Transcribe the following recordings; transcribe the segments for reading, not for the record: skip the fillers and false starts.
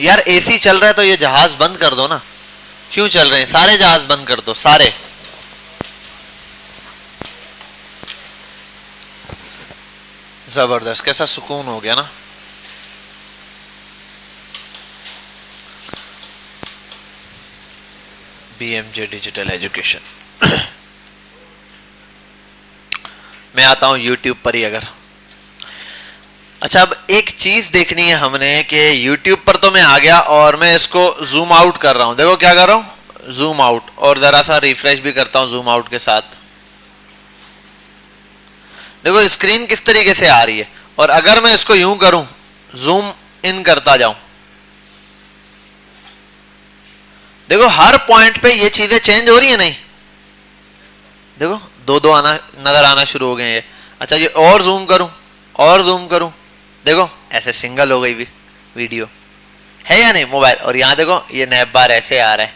यार एसी चल रहा है तो ये जहाज बंद कर दो ना, क्यों चल रहे हैं? सारे जहाज बंद कर दो, सारे। जबरदस्त, कैसा सुकून हो गया ना। BMJ digital education. मैं आता हूं YouTube पर ही अगर। अच्छा, अब एक चीज देखनी है हमने कि YouTube पर तो मैं आ गया और मैं इसको जूम आउट कर रहा हूं। देखो क्या कर रहा हूं, जूम आउट, और जरा सा रिफ्रेश भी करता हूं जूम आउट के साथ। देखो स्क्रीन किस तरीके से आ रही है। और अगर मैं इसको यूं करूं, जूम इन करता जाऊं, देखो हर पॉइंट पे ये चीजें चेंज हो रही है नहीं? देखो दो दो आना नजर आना शुरू हो गए हैं। अच्छा, ये और जूम करूं, और जूम करूं, देखो ऐसे सिंगल हो गई भी वीडियो, है या नहीं मोबाइल। और यहाँ देखो ये नैप बार ऐसे आ रहा है,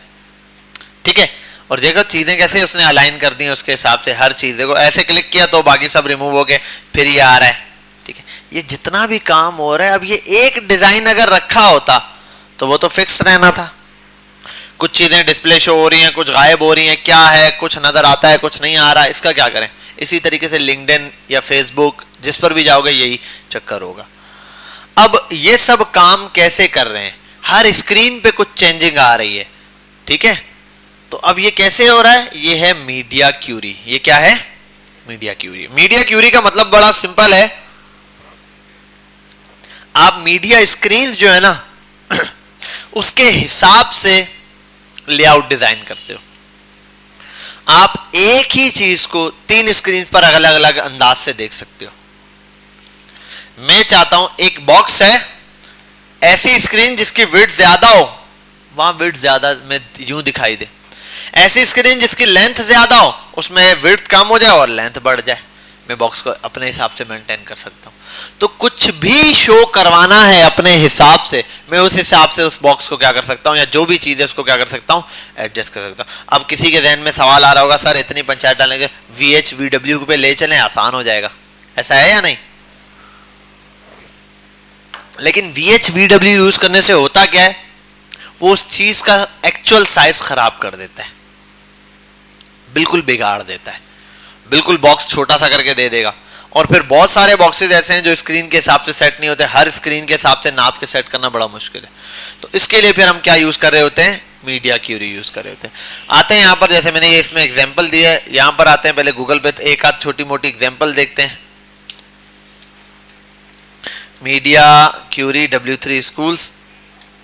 ठीक है। और देखो चीजें कैसे उसने अलाइन कर दी है उसके हिसाब से, हर चीज देखो ऐसे क्लिक किया तो बाकी सब रिमूव हो गए, फिर ये आ रहा है, ठीक है। ये जितना भी काम हो रहा है, अब ये एक डिजाइन अगर रखा होता तो वो तो फिक्स रहना था। कुछ चीजें डिस्प्ले शो हो रही हैं, कुछ गायब हो रही हैं, क्या है, कुछ नजर आता है, कुछ नहीं आ रहा है, इसका क्या करें? इसी तरीके से लिंक्डइन या फेसबुक जिस पर भी जाओगे यही चक्कर होगा। अब ये सब काम कैसे कर रहे हैं? हर स्क्रीन पे कुछ चेंजिंग आ रही है, ठीक है। तो अब ये कैसे हो रहा है? ये है मीडिया क्यूरी। ये क्या है? Media Curie. मीडिया क्यूरी का मतलब बड़ा सिंपल है, आप मीडिया स्क्रीन जो है ना उसके हिसाब से लेआउट डिजाइन करते हो। आप एक ही चीज को 3 स्क्रीन पर अलग अलग अंदाज से देख सकते हो। मैं चाहता हूं एक बॉक्स है, ऐसी स्क्रीन जिसकी विड्थ ज्यादा हो, वहां विड्थ ज्यादा में यूं दिखाई दे। ऐसी स्क्रीन जिसकी लेंथ ज्यादा हो, उसमें विड्थ कम हो जाए और लेंथ बढ़ जाए। मैं बॉक्स को अपने हिसाब से मेंटेन कर सकता हूं। तो कुछ भी शो करवाना है अपने हिसाब से, मैं उस हिसाब से उस बॉक्स को क्या कर सकता हूं, या जो भी चीज है उसको क्या कर सकता हूं, एडजस्ट कर सकता हूं। अब किसी के ध्यान में सवाल आ रहा होगा, सर इतनी पंचायत डालेंगे, VH VW पे ले चलें, आसान हो जाएगा। ऐसा है या नहीं? लेकिन VH VW यूज करने से होता क्या है, वो उस चीज का एक्चुअल साइज खराब कर देता है, बिल्कुल बिगाड़ देता है, बिल्कुल बॉक्स छोटा सा करके दे देगा। और फिर बहुत सारे बॉक्सेस ऐसे हैं जो स्क्रीन के हिसाब से सेट नहीं होते, हर स्क्रीन के हिसाब से नाप के सेट करना बड़ा मुश्किल है। तो इसके लिए फिर हम क्या यूज कर रहे होते हैं? मीडिया क्यूरी यूज कर रहे होते हैं। आते हैं यहाँ पर, जैसे मैंने ये इसमें एग्जांपल दिया है, यहाँ पर आते हैं पहले गूगल पे, तो एक आध छोटी मोटी एग्जांपल देखते हैं। मीडिया क्यूरी W3 स्कूल्स,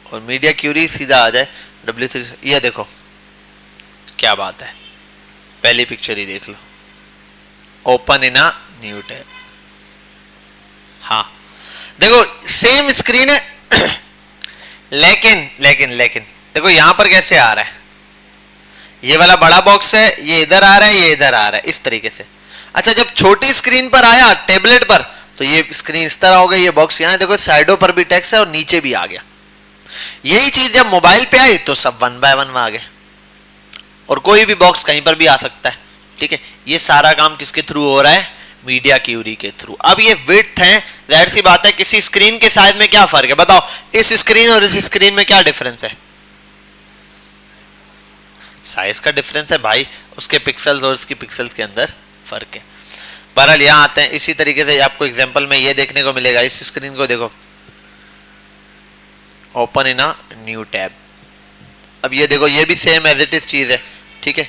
और मीडिया क्यूरी सीधा आ जाए W3। ये देखो क्या बात है, पहली पिक्चर ही देख लो, open in a new tab. हाँ देखो सेम स्क्रीन है लेकिन लेकिन लेकिन देखो यहां पर कैसे आ रहा है, ये वाला बड़ा बॉक्स है, ये इधर आ रहा है, ये इधर आ रहा है, इस तरीके से। अच्छा, जब छोटी स्क्रीन पर आया टेबलेट पर, तो ये स्क्रीन इस तरह हो गई, ये बॉक्स यहाँ देखो, साइडों पर भी टेक्स्ट है और नीचे भी आ गया। यही चीज जब मोबाइल पे आई तो सब 1 बाय 1 आ गए, और कोई भी बॉक्स कहीं पर भी आ सकता है, ठीक है। ये सारा काम किसके थ्रू हो रहा है? मीडिया क्यूरी के थ्रू। अब ये विड्थ है, जाहिर सी बात है किसी स्क्रीन के साइज में क्या फर्क है, बताओ। इस स्क्रीन और इस स्क्रीन में क्या डिफरेंस है? साइज का डिफरेंस है भाई, उसके पिक्सल्स और इसकी पिक्सल्स के अंदर फर्क है। बहरहाल यहाँ आते हैं, इसी तरीके से आपको एग्जांपल में ये देखने को मिलेगा। इस स्क्रीन को देखो, open in a new tab. अब ये देखो, ये भी सेम एज इट इज चीज है, ठीक है।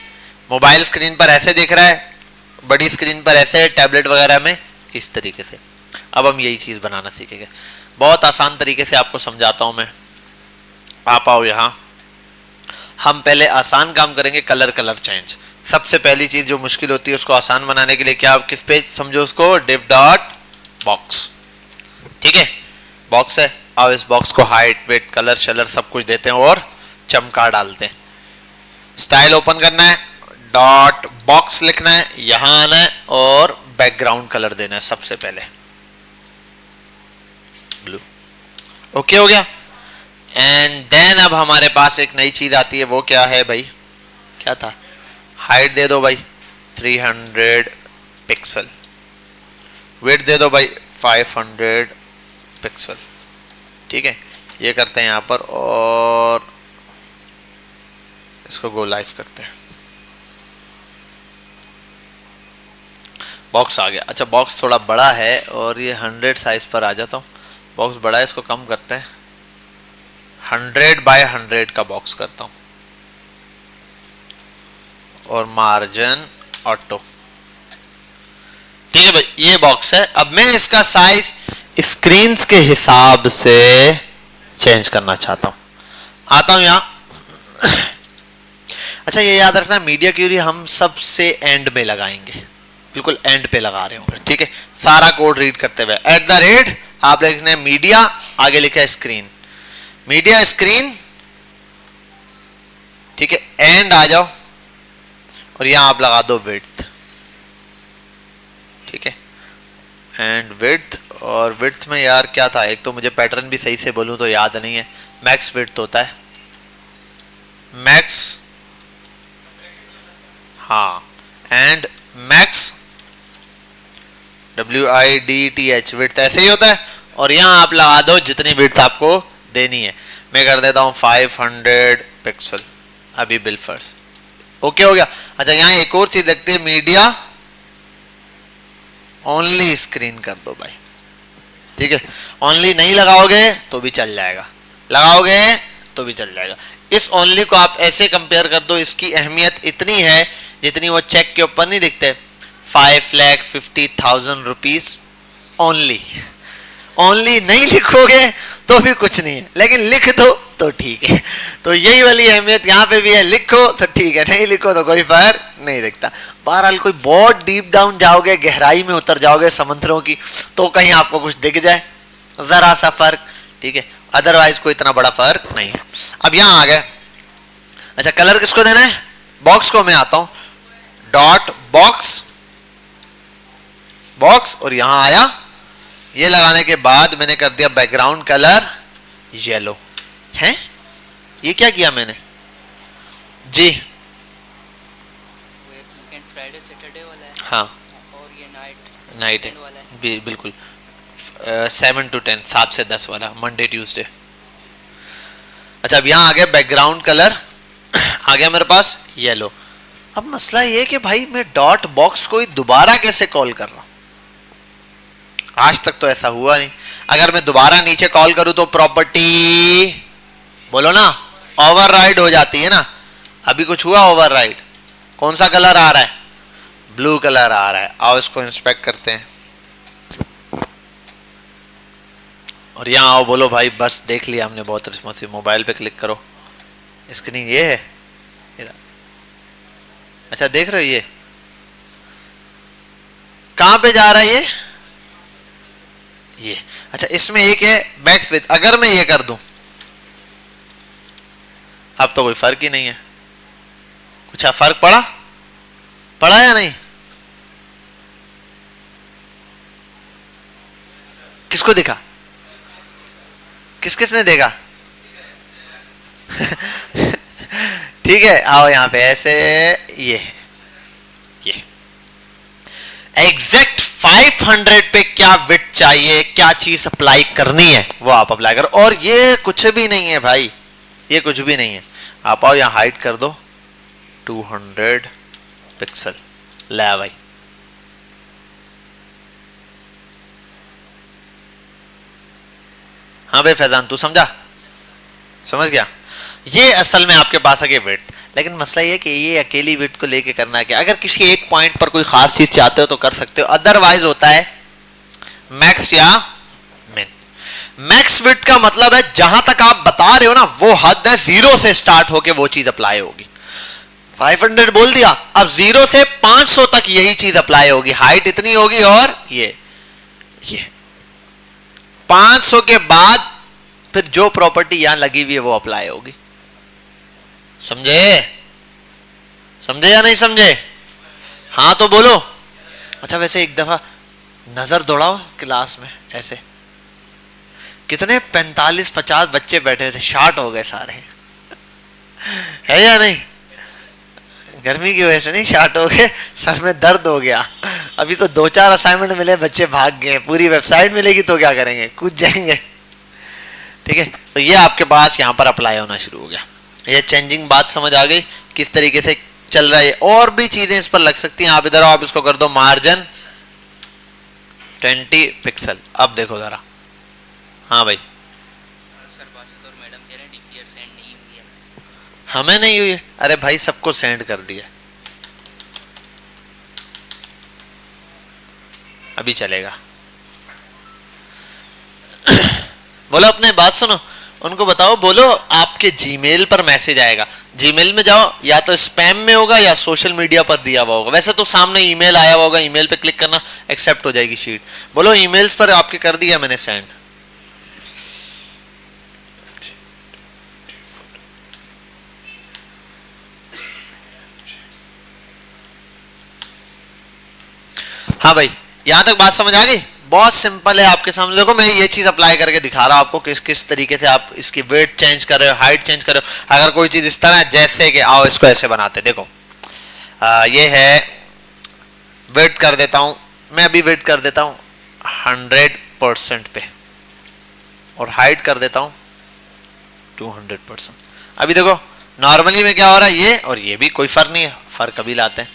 मोबाइल स्क्रीन पर ऐसे दिख रहा है, बड़ी स्क्रीन पर ऐसे है, टैबलेट वगैरह में इस तरीके से। अब हम यही चीज बनाना सीखेंगे, बहुत आसान तरीके से आपको समझाता हूं मैं। आप आओ यहाँ, हम पहले आसान काम करेंगे, कलर चेंज। सबसे पहली चीज जो मुश्किल होती है उसको आसान बनाने के लिए क्या, आप किस पे समझो उसको, div डॉट बॉक्स, ठीक है। बॉक्स है, अब इस बॉक्स को हाइट वेट कलर शलर सब कुछ देते हैं और चमका डालते हैं। स्टाइल ओपन करना है, डॉट बॉक्स लिखना है, यहां आना है और बैकग्राउंड कलर देना है सबसे पहले, ब्लू। ओके हो गया। एंड देन अब हमारे पास एक नई चीज आती है, वो क्या है भाई, क्या था, हाइट दे दो भाई 300 पिक्सल, वेट दे दो भाई 500 पिक्सल, ठीक है। ये करते हैं यहाँ पर और इसको गो लाइव करते हैं। बॉक्स आ गया। अच्छा बॉक्स थोड़ा बड़ा है और ये 100 साइज पर आ जाता हूँ। बॉक्स बड़ा है, इसको कम करते हैं, 100 बाय 100 का बॉक्स करता हूँ और मार्जिन ऑटो। ठीक है भाई, ये बॉक्स है। अब मैं इसका साइज स्क्रीन के हिसाब से चेंज करना चाहता हूँ। आता हूँ यहाँ। अच्छा ये याद रखना, मीडिया क्यूरी हम सबसे एंड में लगाएंगे, बिल्कुल एंड पे लगा रहे होंगे। ठीक है, सारा कोड रीड करते हुए @ आप लिखना है मीडिया, आगे लिखा है स्क्रीन, मीडिया स्क्रीन। ठीक है, एंड आ जाओ और यहां आप लगा दो विड्थ। ठीक है, एंड विड्थ। और विड्थ में यार क्या था, एक तो मुझे पैटर्न भी सही से बोलूं तो याद नहीं है। मैक्स विड्थ होता है, मैक्स, हाँ, एंड मैक्स WIDTH विड्थ ऐसे ही होता है। और यहां आप लगा दो जितनी विड्थ आपको देनी है। मैं कर देता हूं 500 पिक्सल अभी बिल फर्स्ट। ओके हो गया। अच्छा यहाँ एक और चीज लगती है, मीडिया ओनली स्क्रीन कर दो भाई। ठीक है, ओनली नहीं लगाओगे तो भी चल जाएगा, लगाओगे तो भी चल जाएगा। इस ओनली को आप ऐसे कंपेयर कर दो, इसकी अहमियत इतनी है जितनी वो चेक के ऊपर नहीं दिखते, 5,50,000 रुपीज ओनली। ओनली नहीं लिखोगे तो भी कुछ नहीं है, लेकिन लिख दो तो ठीक है। तो यही वाली अहमियत यहाँ पे भी है, लिखो तो ठीक है, नहीं लिखो तो कोई फर्क नहीं दिखता। बहरहाल कोई बहुत डीप डाउन जाओगे, गहराई में उतर जाओगे समंदरों की, तो कहीं आपको कुछ दिख जाए, जरा सा फर्क। ठीक है, अदरवाइज कोई इतना बड़ा फर्क नहीं है। अब यहाँ आ गए। अच्छा कलर किसको देना है, बॉक्स को मैं आता हूं, डॉट बॉक्स, बॉक्स, और यहां आया। ये लगाने के बाद मैंने कर दिया बैकग्राउंड कलर येलो। है ये क्या किया मैंने जी, फ्राइडे सैटरडे वाला है। हाँ, और ये नाइट है बिल्कुल, 7 to 10, 7 से 10 वाला, मंडे ट्यूसडे। अच्छा अब यहाँ आ गया बैकग्राउंड कलर, आ गया मेरे पास येलो। अब मसला ये कि भाई मैं डॉट बॉक्स को दोबारा कैसे कॉल कर रहा हूं, आज तक तो ऐसा हुआ नहीं। अगर मैं दोबारा नीचे कॉल करूं तो प्रॉपर्टी बोलो ना, ओवरराइड हो जाती है ना। अभी कुछ हुआ ओवरराइड, कौन सा कलर आ रहा है, ब्लू कलर आ रहा है। आओ इसको इंस्पेक्ट करते हैं और यहाँ आओ, बोलो भाई बस देख लिया हमने, बहुत रिस्पॉन्सिव। मोबाइल पे क्लिक करो, स्क्रीन ये है। अच्छा देख रहे हो ये कहां पे जा रहा है ये। अच्छा इसमें एक है मैक्स विथ, अगर मैं ये कर दूं अब तो कोई फर्क ही नहीं है। कुछ फर्क पड़ा, पड़ा या नहीं, किसको दिखा, किस किसने देखा। ठीक है, आओ यहाँ पे ऐसे, ये एग्जैक्ट 500 पे क्या विड्थ चाहिए, क्या चीज अप्लाई करनी है वो आप अप्लाई करो। और ये कुछ भी नहीं है भाई, ये कुछ भी नहीं है। आप आओ यहाँ हाइट कर दो 200 पिक्सल, ले भाई। हाँ भाई फैजान तू समझा, समझ गया। ये असल में आपके पास आ गया विड्थ, लेकिन मसला ये कि ये अकेली विड्थ को लेके करना है क्या। अगर किसी एक पॉइंट पर कोई खास चीज चाहते हो तो कर सकते हो, अदरवाइज होता है मैक्स या मिन। मैक्स विड्थ का मतलब है जहां तक आप बता रहे हो ना वो हद है, 0 से स्टार्ट होके वो चीज अप्लाई होगी। 500 बोल दिया, अब 0 से 500 तक यही चीज अप्लाई होगी, हाइट इतनी होगी। और ये 500 के बाद फिर जो प्रॉपर्टी यहां लगी हुई है वो अप्लाई होगी। समझे, समझे या नहीं समझे, हाँ तो बोलो। अच्छा वैसे एक दफा नजर दौड़ाओ क्लास में, ऐसे कितने 45-50 बच्चे बैठे थे, शार्ट हो गए सारे, है या नहीं। गर्मी की वजह से नहीं, शार्ट हो गए, सर में दर्द हो गया। अभी तो 2-4 असाइनमेंट मिले, बच्चे भाग गए। पूरी वेबसाइट मिलेगी तो क्या करेंगे, कूद जाएंगे। ठीक है, तो ये आपके पास यहाँ पर अप्लाई होना शुरू हो गया। ये चेंजिंग बात समझ आ गई किस तरीके से चल रहा है। और भी चीजें इस पर लग सकती हैं। आप इधर आओ, आप इसको कर दो मार्जिन 20 पिक्सल। अब देखो जरा, हाँ भाई सर बासत और मैडम कह रहे हैं डीपीआर सेंड नहीं हुई है। हमें नहीं हुई है। अरे भाई सबको सेंड कर दिया, अभी चलेगा। बोलो अपने बात सुनो, उनको बताओ, बोलो आपके जीमेल पर मैसेज आएगा। जीमेल में जाओ, या तो स्पैम में होगा या सोशल मीडिया पर दिया हुआ होगा। वैसे तो सामने ईमेल आया हुआ होगा, ईमेल पे क्लिक करना, एक्सेप्ट हो जाएगी शीट। बोलो ईमेल्स पर आपके कर दिया मैंने सेंड। हाँ भाई, यहां तक बात समझ आ गई। बहुत सिंपल है आपके सामने। देखो मैं ये चीज अप्लाई करके दिखा रहा हूं आपको किस किस तरीके से आप इसकी वेट चेंज कर रहे हो, हाइट चेंज कर रहे हो। अगर कोई चीज इस तरह है, जैसे कि आओ इसको ऐसे बनाते, देखो ये है, वेट कर देता हूं मैं, अभी वेट कर देता हूं 100% पे, और हाइट कर देता हूं 200%। अभी देखो नॉर्मली में क्या हो रहा है, ये और ये भी कोई फर्क नहीं है, फर्क अभी लाते हैं।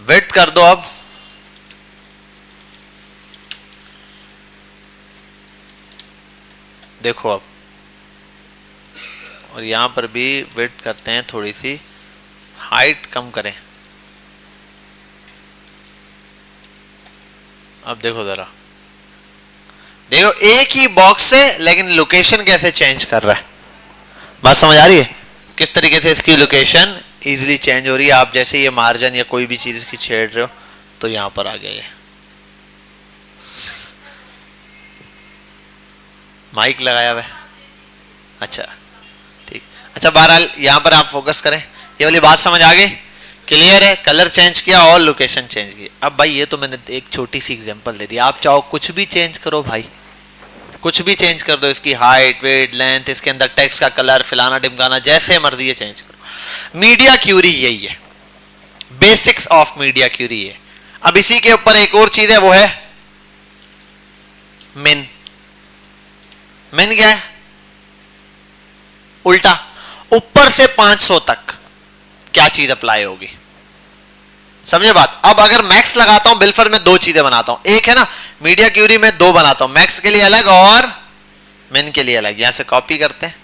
वेट कर दो अब, देखो अब, और यहां पर भी वेट करते हैं, थोड़ी सी हाइट कम करें। अब देखो जरा, देखो एक ही बॉक्स से लेकिन लोकेशन कैसे चेंज कर रहा है। बात समझ आ रही है किस तरीके से इसकी लोकेशन इजीली चेंज हो रही है। आप जैसे ये मार्जिन या कोई भी चीज इसकी छेड़ रहे हो तो यहां पर आ गया ये। माइक लगाया हुआ है, अच्छा ठीक। अच्छा बहरहाल यहां पर आप फोकस करें, ये वाली बात समझ आ गई, क्लियर है। कलर चेंज किया और लोकेशन चेंज की। अब भाई ये तो मैंने एक छोटी सी एग्जांपल दे दी, आप चाहो कुछ भी चेंज करो भाई, कुछ भी चेंज कर दो, इसकी हाइट, वेट, लेंथ, इसके अंदर टेक्स्ट का कलर, फिलाना ढिमकाना, जैसे मर्जी है चेंज करो। मीडिया क्यूरी यही है, बेसिक्स ऑफ मीडिया क्यूरी है। अब इसी के ऊपर एक और चीज है, वो है मिन। मिन क्या है? उल्टा, ऊपर से 500 तक क्या चीज अप्लाई होगी, समझे बात। अब अगर मैक्स लगाता हूं बिल्फर में, दो चीजें बनाता हूं, एक है ना मीडिया क्यूरी में दो बनाता हूं, मैक्स के लिए अलग और मिन के लिए अलग। यहां से कॉपी करते हैं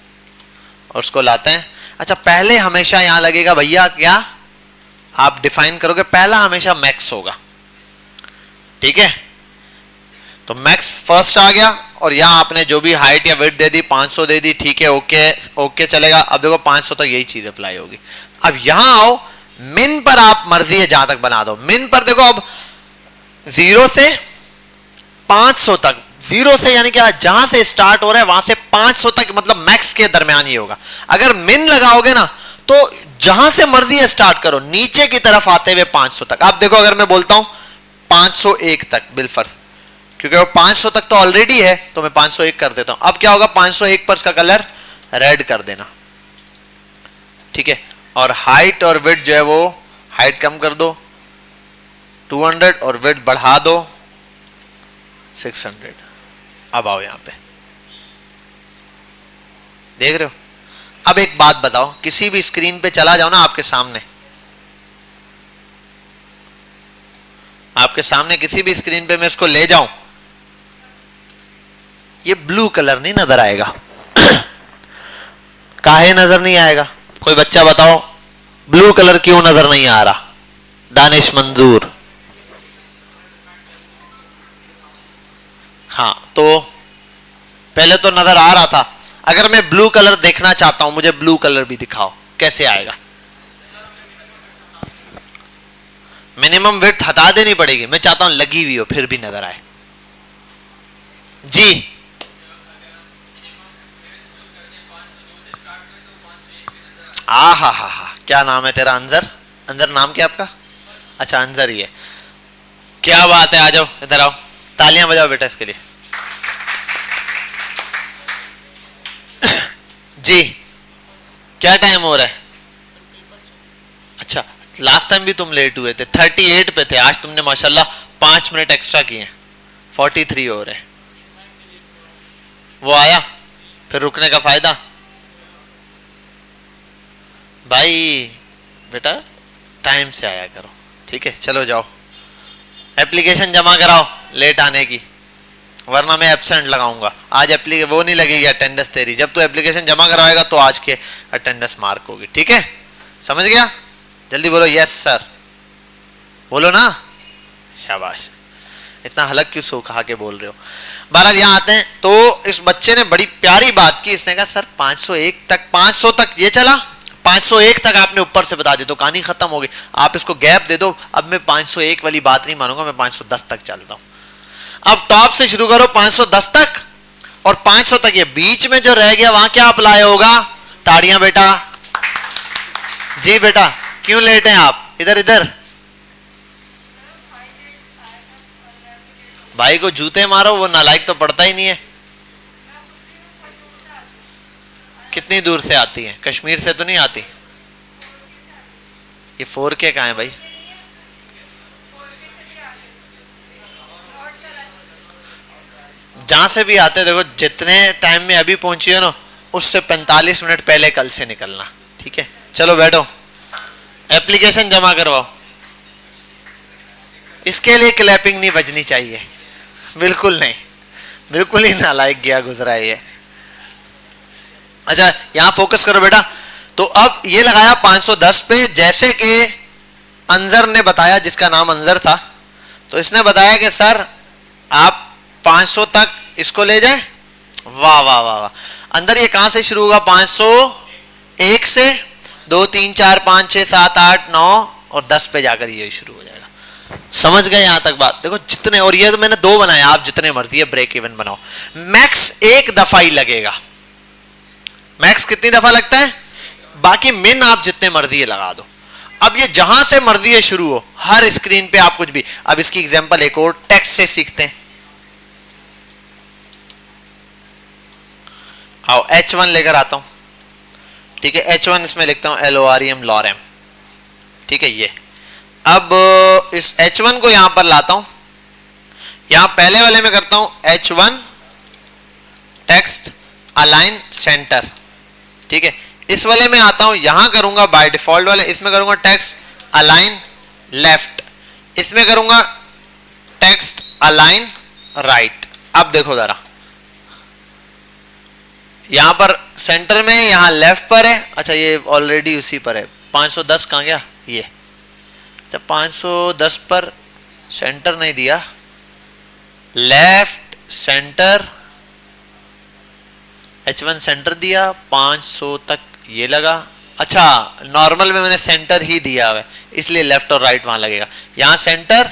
और उसको लाते हैं। अच्छा पहले हमेशा यहां लगेगा भैया, क्या आप डिफाइन करोगे, पहला हमेशा मैक्स होगा, ठीक है। तो मैक्स फर्स्ट आ गया, और यहां आपने जो भी हाइट या वेट दे दी 500 दे दी, ठीक है, ओके ओके चलेगा। अब देखो 500 तक यही चीज अप्लाई होगी। अब यहां आओ, मिन पर आप मर्जी है जहां तक बना दो। मिन पर देखो अब 0 से 500 तक, 0 से यानी कि जहां से स्टार्ट हो रहा है वहां से 500 तक, मतलब मैक्स के दरमियान ही होगा। अगर मिन लगाओगे ना तो जहां से मर्जी है स्टार्ट करो, नीचे की तरफ आते हुए 500 तक। आप देखो अगर मैं बोलता हूं 501 तक बिलफर्ज, क्योंकि वो 500 तक तो ऑलरेडी है, तो मैं 501 कर देता हूं। अब क्या होगा, 501 पर इसका कलर रेड कर देना, ठीक है। और हाइट और विड्थ जो है वो, हाइट कम कर दो 200 और विड्थ बढ़ा दो 600। अब आओ यहां पे, देख रहे हो। अब एक बात बताओ, किसी भी स्क्रीन पे चला जाओ ना, आपके सामने, आपके सामने किसी भी स्क्रीन पे मैं इसको ले जाऊं, ये ब्लू कलर नहीं नजर आएगा। काहे नजर नहीं आएगा, कोई बच्चा बताओ, ब्लू कलर क्यों नजर नहीं आ रहा? दानिश मंजूर। हाँ तो पहले तो नजर आ रहा था, अगर मैं ब्लू कलर देखना चाहता हूं, मुझे ब्लू कलर भी दिखाओ, कैसे आएगा? मिनिमम विड्थ हटा देनी पड़ेगी, मैं चाहता हूं लगी हुई हो फिर भी नजर आए। जी हा, क्या नाम है तेरा? अंजर। अंजर नाम क्या आपका? अच्छा अंजर ही है, क्या बात है। आ जाओ इधर आओ, तालियां बजाओ बेटा इसके लिए। जी क्या टाइम हो रहा है? अच्छा लास्ट टाइम भी तुम लेट हुए थे, 38 पे थे, आज तुमने माशाल्लाह 5 मिनट एक्स्ट्रा किए, 43 हो रहे हैं। वो आया फिर रुकने का फायदा? भाई बेटा टाइम से आया करो, ठीक है। चलो जाओ, एप्लीकेशन जमा कराओ लेट आने की, वरना मैं एब्सेंट लगाऊंगा। आज वो नहीं लगेगी अटेंडेंस तेरी, जब तू एप्लीकेशन जमा करवाएगा तो आज के अटेंडेंस मार्क होगी, ठीक है? समझ गया? जल्दी बोलो यस सर, बोलो ना, शाबाश। इतना हलक क्यों सो खा के बोल रहे हो? बहरहाल यहाँ आते हैं तो इस बच्चे ने बड़ी प्यारी बात की, इसने कहा सर 501 तक, 500 तक ये चला, 501 तक आपने ऊपर से बता दी तो कहानी खत्म हो गई। आप इसको गैप दे दो, अब मैं 501 वाली बात नहीं मानूंगा, मैं 510 तक चलता हूं। अब टॉप से शुरू करो 510 तक, और 500 तक ये बीच में जो रह गया वहां क्या अप्लाई होगा? ताड़ियां बेटा। जी बेटा, क्यों लेट हैं आप? इधर इधर भाई को जूते मारो, वो नालायक तो पढ़ता ही नहीं है। कितनी दूर से आती है? कश्मीर से तो नहीं आती? ये 4K कहाँ है भाई? जहां से भी आते देखो, जितने टाइम में अभी पहुंची हो ना, उससे 45 मिनट पहले कल से निकलना, ठीक है? चलो बैठो, एप्लीकेशन जमा करवाओ। इसके लिए क्लैपिंग नहीं बजनी चाहिए, बिल्कुल नहीं, बिल्कुल ही नालायक गया गुजरा है ये। अच्छा यहां फोकस करो बेटा। तो अब ये लगाया 510 पे, जैसे कि अंजर ने बताया, जिसका नाम अंजर था, तो इसने बताया कि सर आप 500 तक इसको ले जाए। वाह वाह वाह वाह। अंदर ये कहां से शुरू होगा? 501 से 2 3 4 5 6 7 8 9 और 10 पे जाकर ये शुरू हो जाएगा। समझ गए यहां तक बात? देखो जितने, और ये तो मैंने 2 बनाए, आप जितने मर्जी है ब्रेक इवन बनाओ। मैक्स एक दफा ही लगेगा। मैक्स कितनी दफा लगता है? बाकी मिन आप जितने मर्जी है लगा दो। अब ये जहां से मर्जी है शुरू हो, हर स्क्रीन पे आप कुछ भी। अब इसकी एग्जांपल एक और टेक्स्ट से सीखते हैं। आओ H1 लेकर आता हूं, ठीक है? H1 इसमें लिखता हूं LOREM लॉरेम, ठीक है? ये अब इस H1 को यहां पर लाता हूं, यहां पहले वाले में करता हूं H1 टेक्स्ट अलाइन सेंटर, ठीक है? इस वाले में आता हूं, यहां करूंगा बाय डिफॉल्ट वाले, इसमें करूंगा टेक्स्ट अलाइन लेफ्ट, इसमें करूंगा टेक्स्ट अलाइन राइट। अब देखो जरा, यहां पर सेंटर में, यहां लेफ्ट पर है। अच्छा ये ऑलरेडी उसी पर है। 510 कहां गया? ये। अच्छा 510 पर सेंटर नहीं दिया, लेफ्ट सेंटर, H1 सेंटर दिया, 500 तक ये लगा। अच्छा नॉर्मल में मैंने सेंटर ही दिया है, इसलिए लेफ्ट और राइट वहां लगेगा। यहां सेंटर,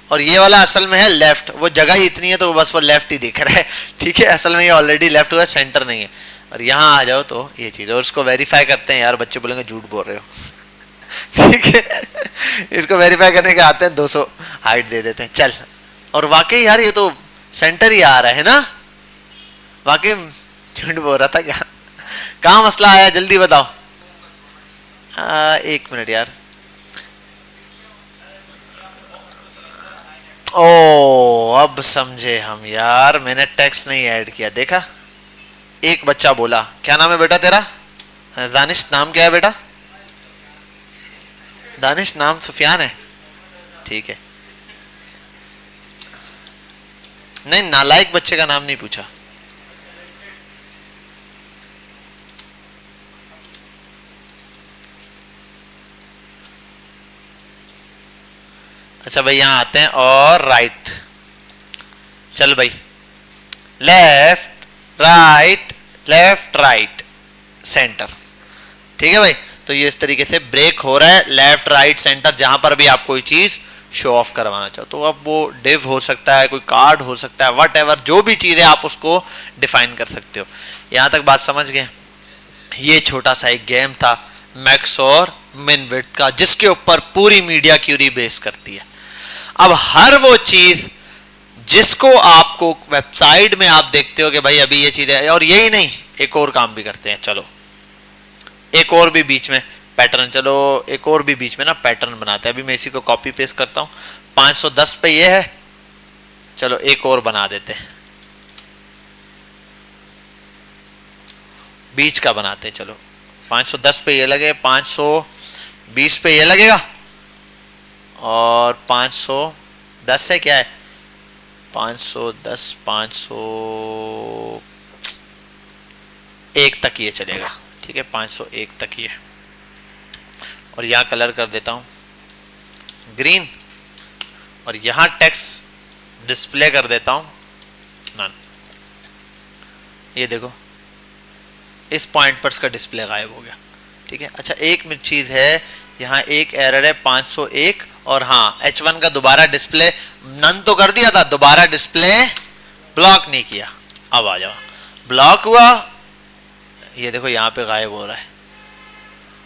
और ये वाला असल में है लेफ्ट, वो जगह ही इतनी है तो बस वो लेफ्ट ही दिख रहा है, ठीक है? असल में ये ऑलरेडी लेफ्ट हुआ, सेंटर नहीं है। और यहाँ आ जाओ तो ये चीज, और इसको वेरीफाई करते हैं। यार बच्चे बोलेंगे झूठ बोल रहे हो, ठीक है? इसको वेरीफाई करने के आते हैं, 200 हाइट दे देते हैं, चल। और वाकई यार ये तो सेंटर ही आ रहा है ना, वाकई झूठ बोल रहा था क्या? कहाँ मसला आया जल्दी बताओ। 1 मिनट यार। ओ अब समझे हम यार, मैंने टेक्स्ट नहीं ऐड किया, देखा? एक बच्चा बोला, क्या नाम है बेटा तेरा? दानिश नाम क्या है बेटा? दानिश नाम सुफियान है, ठीक है? नहीं नालायक बच्चे का नाम नहीं पूछा। अच्छा भाई यहां आते हैं, और राइट, चल भाई left right left right centre, ठीक है भाई? तो ये इस तरीके से ब्रेक हो रहा है, लेफ्ट राइट सेंटर, जहां पर भी आप कोई चीज शो ऑफ करवाना चाहो। तो अब वो डिव हो सकता है, कोई कार्ड हो सकता है, वट एवर, जो भी चीज है आप उसको डिफाइन कर सकते हो। यहां तक बात समझ गए? ये छोटा सा एक गेम था मैक्स और मिन विड्थ का, जिसके ऊपर पूरी मीडिया क्यूरी बेस करती है। अब हर वो चीज जिसको आपको वेबसाइट में आप देखते हो कि भाई अभी ये चीज है, और यही नहीं एक और काम भी करते हैं। चलो एक और भी बीच में पैटर्न, चलो एक और भी बीच में ना पैटर्न बनाते हैं। अभी मैं इसी को कॉपी पेस्ट करता हूं, 510 पे ये है, चलो एक और बना देते हैं। बीच का बनाते हैं। चलो 510 पे ये लगे, 520 पे ये लगेगा, और 510 से क्या है 510 501 तक ये चलेगा। ठीक है 501 तक ये, और यहाँ कलर कर देता हूँ ग्रीन, और यहाँ टेक्स्ट डिस्प्ले कर देता हूँ नन। ये देखो इस पॉइंट पर इसका डिस्प्ले गायब हो गया। ठीक है, अच्छा एक चीज़ है, यहाँ एक एरर है 501, और हाँ H1 का दोबारा डिस्प्ले नन तो कर दिया था, दोबारा डिस्प्ले ब्लॉक नहीं किया। अब आ जाओ, ब्लॉक हुआ, ये देखो यहाँ पे गायब हो रहा है।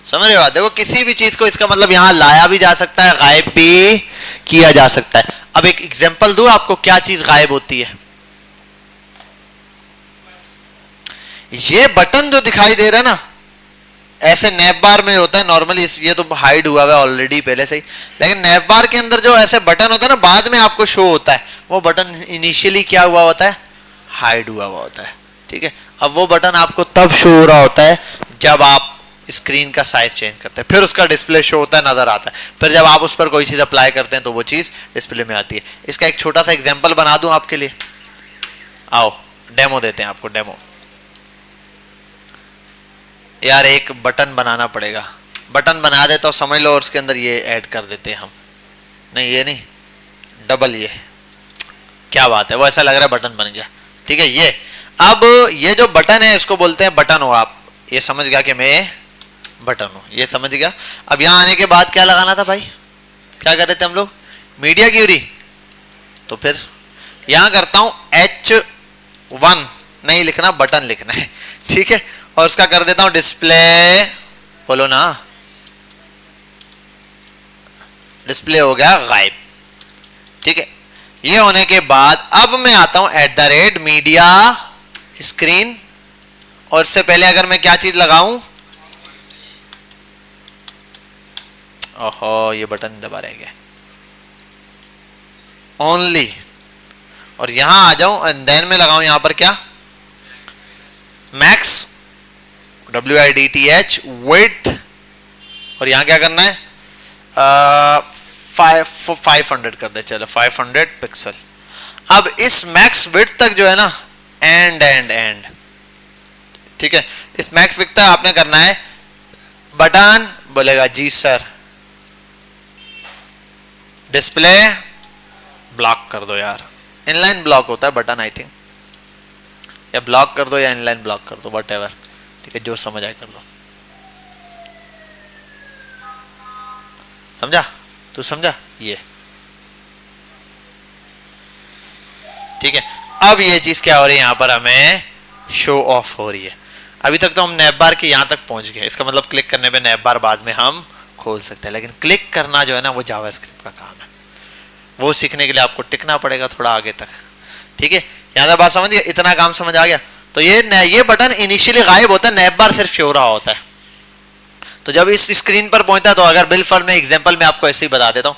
समझ रहे हो? देखो किसी भी चीज को इसका मतलब यहाँ लाया भी जा सकता है, गायब भी किया जा सकता है। अब एक एग्जांपल दूं आपको, क्या चीज गायब होती है। ये बटन जो दिखाई दे रहा है ना, ऐसे नैप बार में होता है नॉर्मली, ये तो हाइड हुआ है ऑलरेडी पहले से ही, लेकिन नैप बार के अंदर जो ऐसे बटन होता है ना, बाद में आपको शो होता है, वो बटन इनिशियली क्या हुआ होता है, हाइड हुआ होता है। ठीक है, अब वो बटन आपको तब शो हो रहा होता है जब आप स्क्रीन का साइज चेंज करते हैं, फिर उसका डिस्प्ले शो होता है, नजर आता है, फिर जब आप उस पर कोई चीज अप्लाई करते हैं तो वो चीज डिस्प्ले में आती है। इसका एक छोटा सा एग्जांपल बना दूं आपके लिए, आओ डेमो देते हैं आपको। डेमो यार, एक बटन बनाना पड़ेगा, बटन बना देता हूं समझ लो, और उसके अंदर ये ऐड कर देते हैं हम, नहीं ये नहीं, डबल ये, क्या बात है, वो ऐसा लग रहा है बटन बन गया। ठीक है, ये अब ये जो बटन है इसको बोलते हैं बटन हो। आप ये समझ गया कि मैं बटन हूं, ये समझ गया। अब यहां आने के बाद क्या लगाना था भाई, क्या कर रहे थे हम लोग, मीडिया क्यूरी, तो फिर यहां करता हूं H1 नहीं लिखना, बटन लिखना है। ठीक है, और उसका कर देता हूं डिस्प्ले, बोलो ना, डिस्प्ले हो गया गायब। ठीक है, ये होने के बाद अब मैं आता हूं @मीडिया स्क्रीन, और इससे पहले अगर मैं क्या चीज लगाऊं, ओहो ये बटन दबा रह गया, ओनली, और यहां आ जाऊं एंड देन मैं लगाऊं यहां पर क्या, मैक्स WIDTH विड्थ, और यहां क्या करना है 500 कर दे, चलो 500 पिक्सल। अब इस मैक्स विड्थ तक जो है ना, एंड ठीक है, इस मैक्स विड्थ तक आपने करना है, बटन बोलेगा जी सर, डिस्प्ले ब्लॉक कर दो यार, इनलाइन ब्लॉक होता है बटन आई थिंक, या ब्लॉक कर दो या इनलाइन ब्लॉक कर दो, वट एवर। ठीक है, जो समझ आए कर लो। समझा, तू समझा ये। ठीक है, अब ये चीज क्या हो रही है, यहां पर हमें शो ऑफ हो रही है। अभी तक तो हम नैप बार के यहां तक पहुंच गए, इसका मतलब क्लिक करने पे नैप बार बाद में हम खोल सकते हैं, लेकिन क्लिक करना जो है ना वो जावास्क्रिप्ट का काम है, वो सीखने के लिए आपको टिकना पड़ेगा थोड़ा आगे तक। ठीक है, यहां तक बात समझ गए, इतना काम समझ आ गया। तो ये बटन इनिशियली गायब होता है, नैप बार सिर्फ शो रहा होता है। तो जब इस स्क्रीन पर पहुंचता है, तो अगर बिल्कुल में एग्जांपल में आपको ऐसे ही बता देता हूं,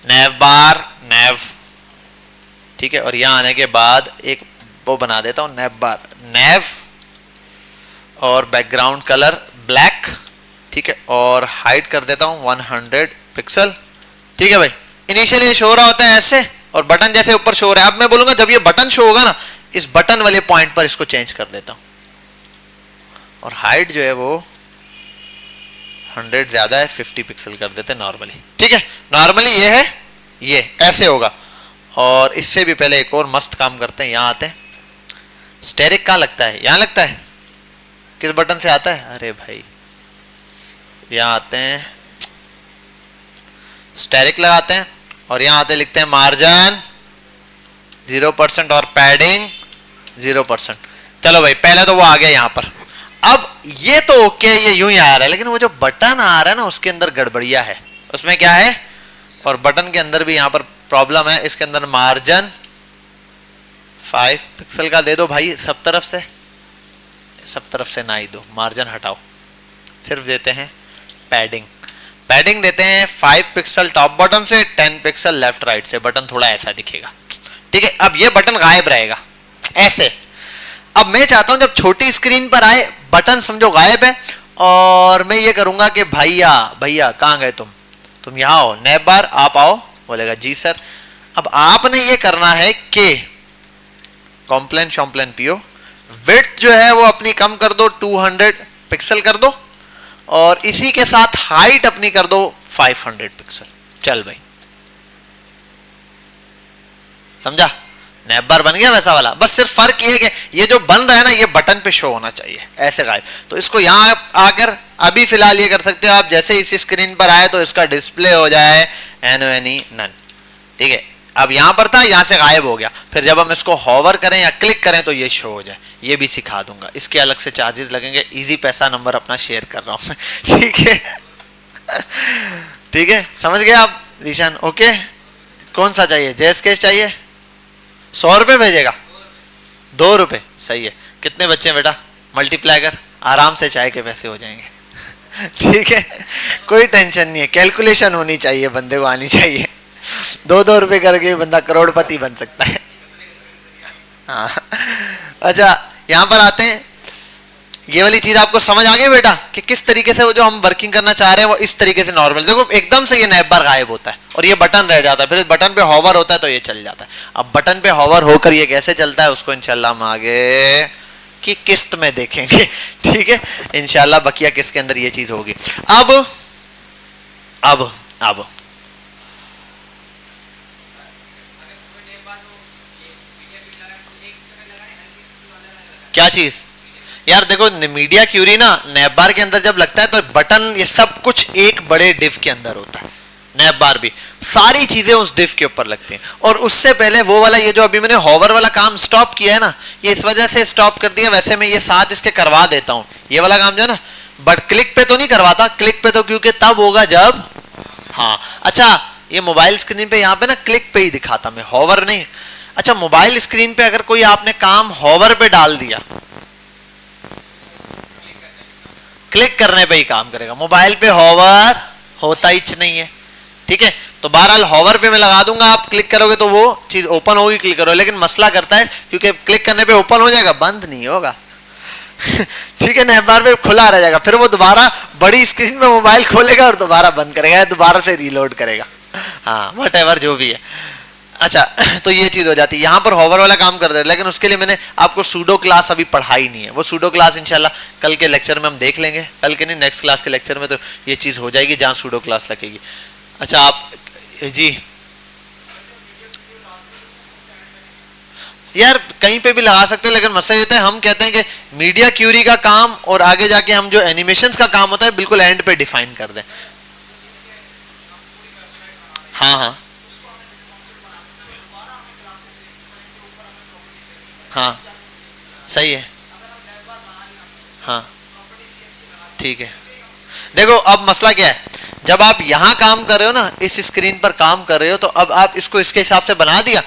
नैप बार नैव, ठीक है, और यहां आने के बाद एक वो बना देता हूं नैप बार नैव, और बैकग्राउंड कलर ब्लैक। ठीक है, और हाइट कर देता हूं 100 पिक्सल। ठीक है भाई, इनिशियली शो रहा होता है ऐसे, और बटन जैसे ऊपर शो हो रहा है। अब मैं बोलूंगा जब ये बटन शो होगा ना, इस बटन वाले पॉइंट पर इसको चेंज कर देता हूं, और हाइट जो है वो 100 ज्यादा है, 50 पिक्सल कर देते हैं नॉर्मली। ठीक है, नॉर्मली ये है, ये ऐसे होगा। और इससे भी पहले एक और मस्त काम करते हैं, यहां आते हैं, स्टेरिक कहां लगता है, यहां लगता है, किस बटन से आता है, अरे भाई यहां आते हैं, स्टेरिक लगाते हैं, और यहां आते लिखते हैं मार्जिन 0% और पैडिंग 0%। चलो भाई, पहले तो वो आ गया यहां पर। अब ये तो ओके, ये यूं ही आ रहा है, लेकिन वो जो बटन आ रहा है ना, उसके अंदर गड़बड़िया है। उसमें क्या है, और बटन के अंदर भी यहां पर प्रॉब्लम है। इसके अंदर मार्जिन 5 पिक्सल का दे दो भाई, सब तरफ से ना ही दो, मार्जिन हटाओ, सिर्फ देते हैं पैडिंग देते हैं 5 पिक्सल टॉप बॉटम से, 10 पिक्सल लेफ्ट राइट से, बटन थोड़ा ऐसा दिखेगा। ठीक है, अब ये बटन गायब रहेगा ऐसे। अब मैं चाहता हूं जब छोटी स्क्रीन पर आए, बटन समझो गायब है, और मैं ये करूंगा कि भैया भैया कहाँ गए तुम यहाँ आओ, नैब बार आप आओ, बोलेगा जी सर। अब आपने ये करना है कि कॉम्प्लेन शॉम्प्लेन पियो, विड्थ जो है वो अपनी कम कर दो, 200 पिक्सल कर दो, और इसी के साथ हाइट अपनी कर दो 500 पिक्सल। चल भाई, समझा? नैब बार बन गया वैसा वाला, बस सिर्फ फर्क ये है कि ये जो बन रहा है ना, ये बटन पे शो होना चाहिए ऐसे गायब। तो इसको यहां आकर अभी फिलहाल ये कर सकते हो आप, जैसे इस स्क्रीन पर आए तो इसका डिस्प्ले हो जाए NONE नन, ठीक है। अब यहां पर था, यहां से गायब हो गया, फिर जब हम इसको हॉवर करें या क्लिक करें तो ये शो हो जाए, ये भी सिखा दूंगा। इसके अलग से चार्जेस लगेंगे, इजी पैसा नंबर अपना शेयर कर रहा हूं मैं, ठीक है ठीक है, समझ गए आप ईशान? ओके, कौन सा चाहिए? जेएस केस चाहिए? 100 रुपये भेजेगा, 2 रुपये, सही है। कितने बच्चे बेटा? मल्टीप्लाई कर, आराम से चाय के पैसे हो जाएंगे ठीक है, कोई टेंशन नहीं है, कैलकुलेशन होनी चाहिए, बंदे को आनी चाहिए। 2-2 रुपये करके बंदा करोड़पति बन सकता है हाँ। अच्छा, यहां पर आते हैं, ये वाली चीज आपको समझ आ गई बेटा कि किस तरीके से वो जो हम वर्किंग करना चाह रहे हैं वो इस तरीके से नॉर्मल, देखो एकदम से ये नैब बार गायब होता है और ये बटन रह जाता है, फिर इस बटन पे हॉवर होता है तो ये चल जाता है। अब बटन पे हॉवर होकर ये कैसे चलता है उसको इंशाल्लाह हम आगे की किस्त में देखेंगे, ठीक है इंशाल्लाह, बकिया किस्त के अंदर ये चीज होगी। अब क्या चीज यार, देखो मीडिया क्यूरी ना नैब बार के अंदर जब लगता है तो बटन ये सब कुछ एक बड़े डिव के अंदर होता है, नैब बार भी सारी चीजें उस डिव के ऊपर लगती हैं। और उससे पहले वो वाला ये जो अभी मैंने हॉवर वाला काम स्टॉप किया है ना, ये इस वजह से स्टॉप कर दिया, वैसे मैं ये साथ इसके करवा देता हूँ ये वाला काम जो है ना, बट क्लिक पे तो नहीं करवाता, क्लिक पे तो क्योंकि तब होगा जब, हाँ अच्छा ये मोबाइल स्क्रीन पे यहाँ पे ना क्लिक पे ही दिखाता मैं, हॉवर नहीं। अच्छा मोबाइल स्क्रीन पे अगर कोई आपने काम हॉवर पे डाल दिया, क्लिक करने पे ही काम करेगा, मोबाइल पे हॉवर होता ही नहीं है, ठीक है। तो बहरहाल हॉवर पे मैं लगा दूंगा, आप क्लिक करोगे तो वो चीज ओपन होगी, क्लिक करो, लेकिन मसला करता है क्योंकि क्लिक करने पे ओपन हो जाएगा, बंद नहीं होगा ठीक है, नैब बार पे खुला रह जाएगा, फिर वो दोबारा बड़ी स्क्रीन में मोबाइल खोलेगा और दोबारा बंद करेगा, दोबारा से रीलोड करेगा, हाँ व्हाटएवर जो भी है। अच्छा तो ये चीज हो जाती है, यहाँ पर हॉवर वाला काम कर रहे हैं, लेकिन उसके लिए मैंने आपको सूडो क्लास अभी पढ़ाई नहीं है, वो सूडो क्लास इंशाल्लाह कल के लेक्चर में हम देख लेंगे, कल के नहीं नेक्स्ट क्लास के लेक्चर में तो ये चीज हो जाएगी जहाँ सूडो क्लास लगेगी। अच्छा आप जी यार कहीं पे भी लगा सकते हैं, लेकिन मसला ये है हम कहते हैं कि मीडिया क्यूरी का काम और आगे जाके हम जो एनिमेशंस का काम होता है बिल्कुल एंड पे डिफाइन कर दें। हाँ हाँ हाँ सही है, हाँ ठीक है। देखो अब मसला क्या है, जब आप यहां काम कर रहे हो ना, इस स्क्रीन पर काम कर रहे हो, तो अब आप इसको इसके हिसाब से बना दिया,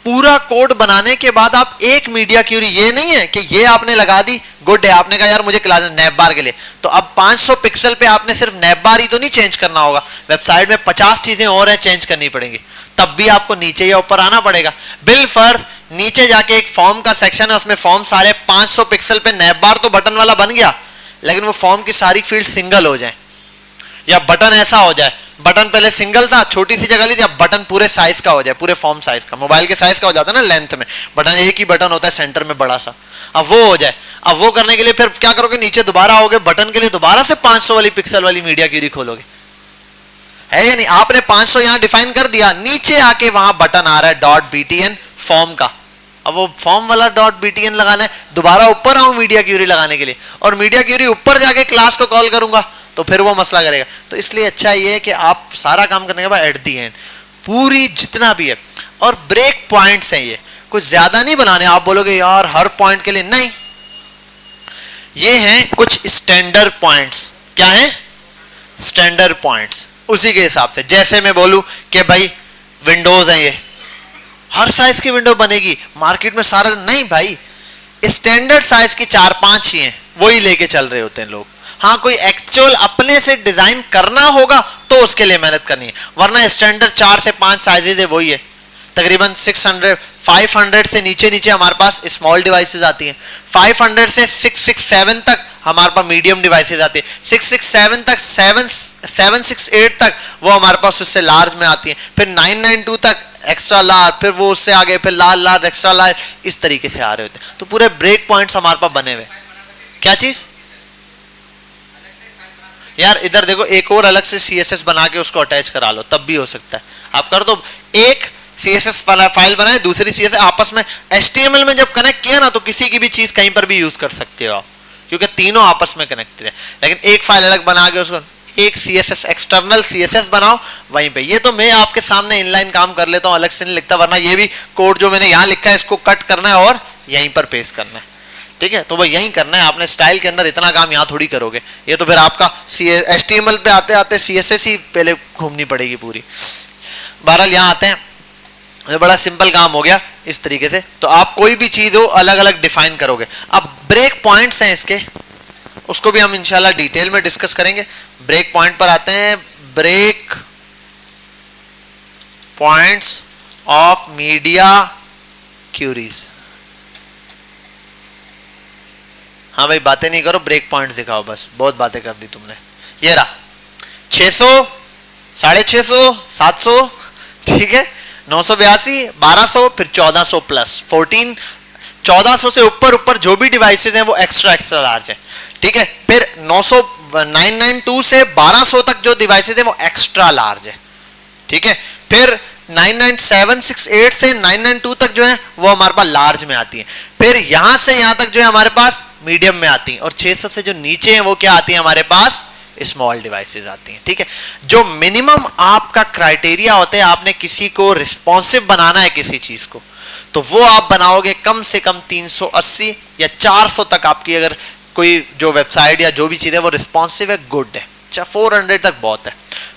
पूरा कोड बनाने के बाद आप एक मीडिया क्यूरी, ये नहीं है कि ये आपने लगा दी गुड है, आपने कहा यार मुझे क्लास नैब बार के लिए, तो अब 500 पिक्सल पे आपने सिर्फ नैब बार ही तो नहीं चेंज करना होगा, वेबसाइट में 50 चीजें और हैं चेंज करनी पड़ेंगी, तब भी आपको नीचे या ऊपर आना पड़ेगा। बिल फर्ज नीचे जाके एक फॉर्म का सेक्शन है, उसमें फॉर्म सारे 500 पिक्सल पे नैब बार तो बटन वाला बन गया, लेकिन वो फॉर्म की सारी फील्ड सिंगल हो जाए, या बटन ऐसा हो जाए, बटन पहले सिंगल था छोटी सी जगह ली थी, अब बटन पूरे साइज का हो जाए, पूरे फॉर्म साइज का, मोबाइल के साइज का हो जाता है ना लेंथ में, बटन एक ही बटन होता है सेंटर में बड़ा सा, अब वो हो जाए। अब वो करने के लिए फिर क्या करोगे, नीचे दोबारा आओगे, बटन के लिए दोबारा से 500 वाली पिक्सल वाली मीडिया क्यूरी खोलोगे, है या नहीं? आपने 500 यहां डिफाइन कर दिया, नीचे आके वहां बटन आ रहा है .btn फॉर्म का, अब वो फॉर्म वाला .btn लगाना है, दोबारा ऊपर आऊं मीडिया क्यूरी लगाने के लिए, और मीडिया क्यूरी ऊपर जाके क्लास को कॉल करूंगा तो फिर वो मसला करेगा। तो इसलिए अच्छा ये है कि आप सारा काम करने के बाद एट दी एंड पूरी जितना भी है, और ब्रेक पॉइंट्स हैं, ये कुछ ज्यादा नहीं बनाने, आप बोलोगे यार हर पॉइंट के लिए नहीं, ये हैं कुछ स्टैंडर्ड पॉइंट्स। क्या है? स्टैंडर्ड पॉइंट्स, उसी के हिसाब से, जैसे मैं बोलूं कि भाई विंडोज है, ये हर साइज की विंडो बनेगी मार्केट में, सारा नहीं भाई, स्टैंडर्ड साइज की 4-5 ही हैं, वही लेके चल रहे होते हैं लोग। हाँ कोई एक्चुअल अपने से डिजाइन करना होगा तो उसके लिए मेहनत करनी है, वरना स्टैंडर्ड 4 से 5 साइजेज है, वही है तकरीबन 500 से नीचे नीचे हमारे पास स्मॉल डिवाइसेस आती हैं, 500 से 667 तक हमारे पास मीडियम डिवाइसेज आती है, 667 तक 768 तक वो हमारे पास उससे लार्ज में आती है, फिर 992 तक एक्स्ट्रा लार्ज, फिर वो उससे आगे फिर लार्ज एक्स्ट्रा लार्ज, इस तरीके से आ रहे होते हैं। तो पूरे ब्रेक पॉइंट्स हमारे पास बने हुए। क्या चीज यार, इधर देखो एक और अलग से CSS बना के उसको अटैच करा लो, तब भी हो सकता है। आप कर दो, एक CSS फाइल बनाए, दूसरी CSS आपस में HTML में जब कनेक्ट किया ना, तो किसी की भी चीज कहीं पर भी यूज कर सकते हो आप, क्योंकि तीनों आपस में कनेक्टेड है। लेकिन एक फाइल अलग बना के उसको एक CSS एक्सटर्नल CSS बनाओ वहीं पे। ये तो मैं आपके सामने इनलाइन काम कर लेता हूँ, अलग से नहीं लिखता, वरना ये भी कोड जो मैंने यहाँ लिखा है इसको कट करना है और यहीं पर पेस्ट करना है। ठीक है, तो वो यहीं करना है आपने। स्टाइल के अंदर इतना काम यहाँ थोड़ी करोगे, ये तो फिर आपका HTML पे आते आते CSS ही पहले घूमनी पड़ेगी पूरी। बहरहाल यहाँ आते हैं, ये बड़ा सिंपल काम हो गया इस तरीके से। तो आप कोई भी चीज हो अलग अलग डिफाइन करोगे। अब ब्रेक पॉइंट्स हैं इसके, उसको भी हम इंशाल्लाह डिटेल में डिस्कस करेंगे। ब्रेक पॉइंट पर आते हैं, break points of media queries. हाँ भाई, बातें नहीं करो, ब्रेक पॉइंट्स दिखाओ बस, बहुत बातें कर दी तुमने। ये रहा 600, 650, 700, ठीक है, 982, 1200, फिर 1400 प्लस 14, 1400 से ऊपर ऊपर जो भी डिवाइसेज हैं वो एक्स्ट्रा लार्ज है। ठीक है, फिर 992 से 1200 तक जो डिवाइसेज हैं वो एक्स्ट्रा लार्ज है। ठीक है, फिर 99768 से 992 तक जो है वो हमारे पास लार्ज में आती है। फिर यहां से यहां तक जो है हमारे पास मीडियम में आती है, और 600 से जो नीचे है वो क्या आती है हमारे पास, स्मॉल डिवाइसेस आती हैं। ठीक है, जो मिनिमम आपका क्राइटेरिया होता है, आपने किसी को रिस्पॉन्सिव बनाना है किसी चीज को, तो वो आप बनाओगे कम से कम 380 या 400 तक। आपकी अगर कोई जो वेबसाइट या जो भी चीज है वो रिस्पॉन्सिव है, गुड है। 400 तक बहुत है,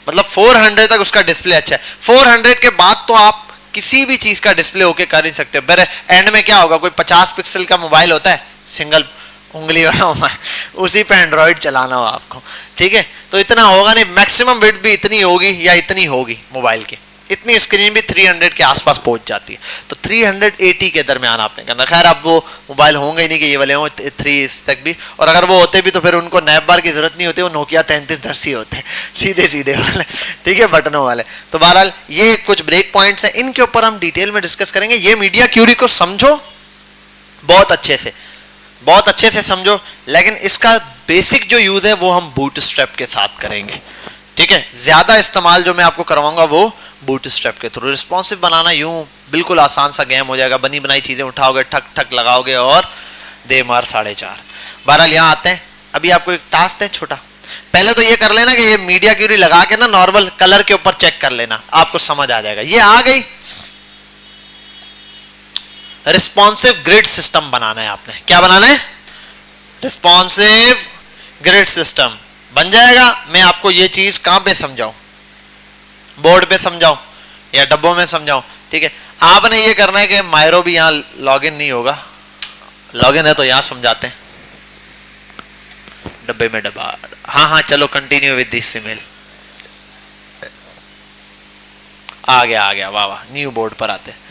मतलब 400 तक उसका डिस्प्ले अच्छा है। 400 के बाद तो आप किसी भी चीज का डिस्प्ले होके कर ही सकते हो। फिर एंड में क्या होगा, कोई 50 पिक्सल का मोबाइल होता है, सिंगल उंगली वाला मोबाइल, उसी पे एंड्रॉइड चलाना हो आपको। ठीक है, तो इतना होगा नहीं, मैक्सिमम विड्थ भी इतनी होगी या इतनी होगी मोबाइल की, इतनी स्क्रीन भी 300 के आसपास पहुंच जाती है। तो 380 के दरमियान आपने करना। खैर अब वो मोबाइल होंगे ही नहीं कि ये वाले हों 3 तक भी, और अगर वो होते भी तो फिर उनको नैप बार की जरूरत नहीं होती, वो नोकिया 3310 ही होते, सीधे सीधे वाले, ठीक है, बटनों वाले। तो बहरहाल ये कुछ ब्रेक पॉइंट्स हैं, इनके ऊपर हम डिटेल में डिस्कस करेंगे। ये मीडिया क्यूरी को समझो बहुत अच्छे से, बहुत अच्छे से समझो, लेकिन इसका बेसिक जो यूज है वो हम बूटस्ट्रैप के साथ करेंगे। ठीक है, ज्यादा इस्तेमाल जो मैं आपको करवाऊंगा वो बूटस्ट्रैप के थ्रू। रिस्पॉन्सिव बनाना यूं बिल्कुल आसान सा गेम हो जाएगा, बनी बनाई चीजें उठाओगे, ठक ठक लगाओगे और दे मार 4.5। बहरहाल यहाँ आते हैं, अभी आपको एक टास्क है छोटा। पहले तो ये कर लेना कि ये मीडिया क्यूरी लगा के ना नॉर्मल कलर के ऊपर चेक कर लेना, आपको समझ आ जाएगा। ये आ गई, रिस्पॉन्सिव ग्रिड सिस्टम बनाना है आपने। क्या बनाना है, रिस्पॉन्सिव ग्रिड सिस्टम बन जाएगा। मैं आपको ये चीज कहां पे समझाऊं, बोर्ड पे समझाऊं या डब्बों में समझाऊं? ठीक है, आपने ये करना है कि मायरो भी यहां लॉगिन नहीं होगा, लॉगिन है तो यहां समझाते हैं, डब्बे में डब्बा। हाँ हाँ चलो कंटिन्यू विद दिस ईमेल। आ गया वाह वाह, न्यू बोर्ड पर आते हैं।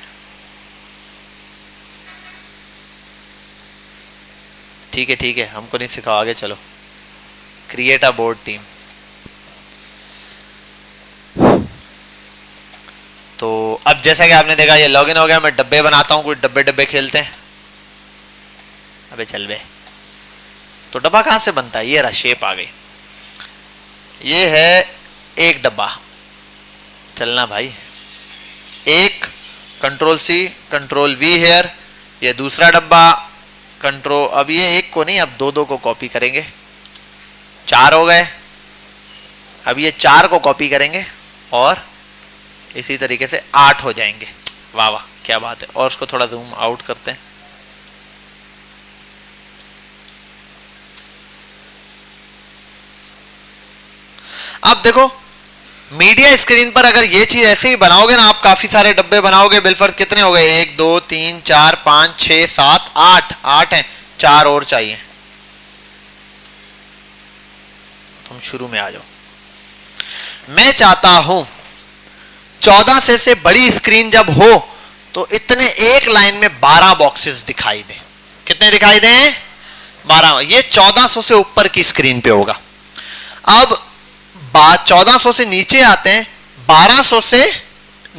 ठीक है, हमको नहीं सिखाओ, आगे चलो। Create a board team. तो अब जैसा कि आपने देखा ये लॉगिन हो गया, मैं डब्बे बनाता हूं, कुछ डब्बे खेलते हैं। अबे चल बे, तो डब्बा कहां से बनता है, ये रहा, शेप आ गई। ये है एक डब्बा, चलना भाई, एक कंट्रोल-C कंट्रोल-V हेयर। ये दूसरा डब्बा कंट्रोल, अब ये एक को नहीं, अब दो को कॉपी करेंगे, 4 हो गए। अब ये 4 को कॉपी करेंगे और इसी तरीके से 8 हो जाएंगे। वाह वाह क्या बात है। और उसको थोड़ा जूम आउट करते हैं। अब देखो मीडिया स्क्रीन पर अगर ये चीज ऐसे ही बनाओगे ना, आप काफी सारे डब्बे बनाओगे, बिलफर्ज कितने हो गए, 1 2 3 4 5 6 7 8 हैं, 4 और चाहिए। तुम शुरू में आ जाओ। मैं चाहता हूं 14 से बड़ी स्क्रीन जब हो तो इतने एक लाइन में 12 बॉक्सेस दिखाई दें। कितने दिखाई दें, 12, ये 1400 से ऊपर की स्क्रीन पे होगा। अब बात 1400 से नीचे आते हैं, 1200 से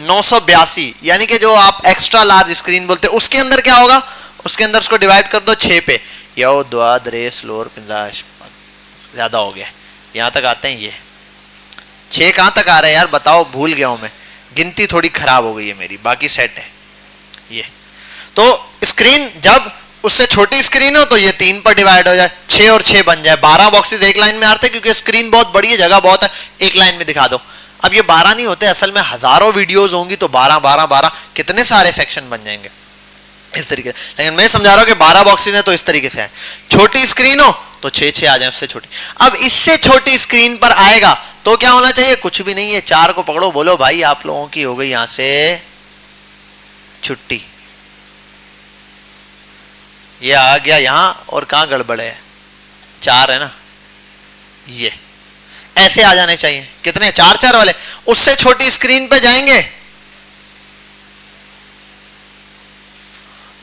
982, यानी कि जो आप एक्स्ट्रा लार्ज स्क्रीन बोलते हैं, उसके अंदर क्या होगा, उसके अंदर उसको डिवाइड कर दो 6 पे, यो द्वा द्रे स्लोर पिंजाश, ज्यादा हो गया, यहां तक आते हैं। ये 6 कहां तक आ रहे हैं यार बताओ, भूल गया हूं मैं, गिनती थोड़ी खराब हो गई है मेरी, बाकी सेट है ये। तो स्क्रीन जब उससे छोटी स्क्रीन हो तो ये 3 पर डिवाइड हो जाए, 6 और 6 बन जाए, 12 बॉक्सेस एक लाइन में आते हैं, क्योंकि स्क्रीन बहुत बड़ी है, जगह बहुत है, एक लाइन में दिखा दो। अब ये 12 नहीं होते, असल में हजारों वीडियोस होंगी, तो 12 12 12 कितने सारे सेक्शन बन जाएंगे इस तरीके से। लेकिन मैं समझा रहा हूं कि 12 बॉक्सेस हैं तो इस तरीके से है। छोटी स्क्रीन हो तो 6 6 आ जाए, उससे छोटी। अब इससे छोटी स्क्रीन पर आएगा तो क्या होना चाहिए, कुछ भी नहीं है, 4 को पकड़ो, बोलो भाई आप लोगों की हो गई यहां से छुट्टी। ये आ गया यहां, और कहां गड़बड़ है, 4 है ना, ये ऐसे आ जाने चाहिए। कितने, 4 4 वाले। उससे छोटी स्क्रीन पे जाएंगे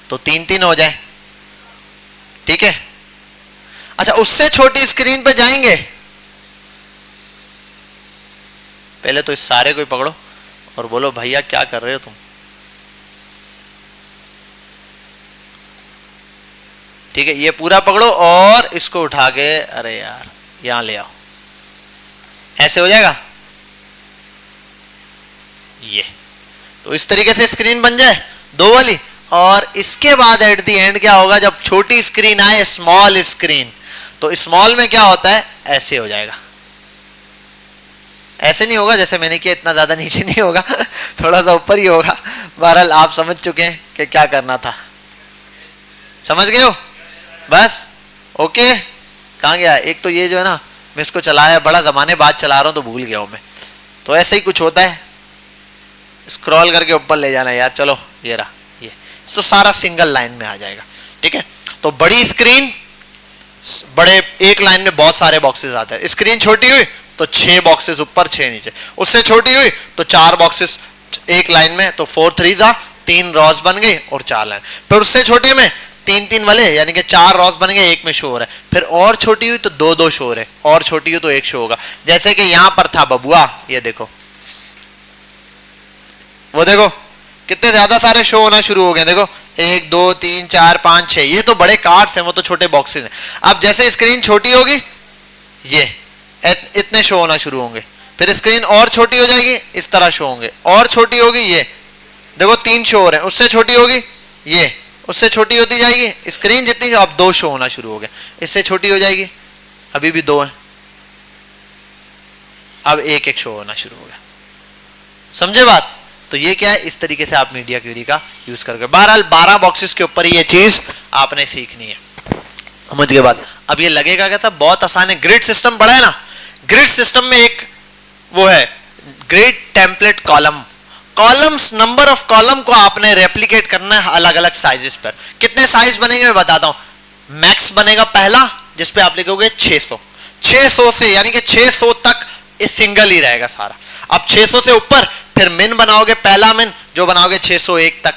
तो 3 3 हो जाए, ठीक है। अच्छा, उससे छोटी स्क्रीन पे जाएंगे, पहले तो इस सारे को ही पकड़ो और बोलो भैया क्या कर रहे हो तुम, ठीक है। ये पूरा पकड़ो और इसको उठा के, अरे यार यहां ले आओ, ऐसे हो जाएगा ये। तो इस तरीके से स्क्रीन बन जाए 2 वाली। और इसके बाद एट द एंड क्या होगा, जब छोटी स्क्रीन आए, स्मॉल स्क्रीन, तो स्मॉल में क्या होता है, ऐसे हो जाएगा। ऐसे नहीं होगा जैसे मैंने किया, इतना ज्यादा नीचे नहीं होगा थोड़ा सा ऊपर ही होगा। बहरहाल आप समझ चुके हैं कि क्या करना था, समझ गए हो बस, ओके। कहाँ गया एक तो ये जो है ना, मैं इसको चलाया बड़ा जमाने बाद चला रहा हूँ तो भूल गया हूँ मैं, तो ऐसे ही कुछ होता है, स्क्रॉल करके ऊपर ले जाना यार। चलो ये रहा, ये तो सारा सिंगल लाइन में आ जाएगा, ठीक है। तो बड़ी स्क्रीन, बड़े एक लाइन में बहुत सारे बॉक्सेस आते हैं। स्क्रीन छोटी हुई तो 6 बॉक्सेस ऊपर 6 नीचे, उससे छोटी हुई तो 4 बॉक्सेस एक लाइन में, तो 4 3 3 रॉज बन गई और 4 लाइन। फिर उससे छोटे में 3 3 वाले, यानी कि 4 रॉज बन गए, एक में शो हो रहा है। फिर और छोटी हुई तो 2 2 शो हो रहे, और छोटी हुई तो एक शो होगा। जैसे कि यहां पर था बबुआ, ये देखो, वो देखो कितने ज्यादा सारे शो होना शुरू हो गए, देखो 1 2 3 4 5 6, ये तो बड़े कार्ड्स हैं, वो तो छोटे बॉक्सेस हैं। अब जैसे स्क्रीन छोटी होगी, ये इतने शो होना शुरू होंगे, फिर स्क्रीन और छोटी हो जाएगी, इस तरह शो होंगे, और छोटी होगी, ये देखो 3 शो हो रहे हैं, उससे छोटी होगी ये, उससे छोटी होती जाएगी, स्क्रीन जितनी, अब 2 शो होना शुरू हो गए, इससे छोटी हो जाएगी, अभी भी 2 है, अब एक एक शो होना शुरू हो गया। समझे बात? तो ये क्या है, इस तरीके से आप मीडिया क्वेरी का यूज करके, बहरहाल 12 बॉक्सेस के ऊपर ये चीज आपने सीखनी है, समझ गए बात? अब ये लगेगा क्या था, बहुत आसान है। ग्रिड सिस्टम पढ़ा है ना, ग्रिड सिस्टम में एक वो है grid template column, columns, number of column को आपने रेप्लिकेट करना है अलग अलग साइजेस पर। कितने साइज बनेंगे मैं बताता हूं। मैक्स बनेगा पहला, जिसपे आप लिखोगे 600, 600 से यानी कि 600 तक ये सिंगल ही रहेगा सारा। अब 600 से ऊपर फिर मिन बनाओगे, पहला मिन जो बनाओगे 601 तक,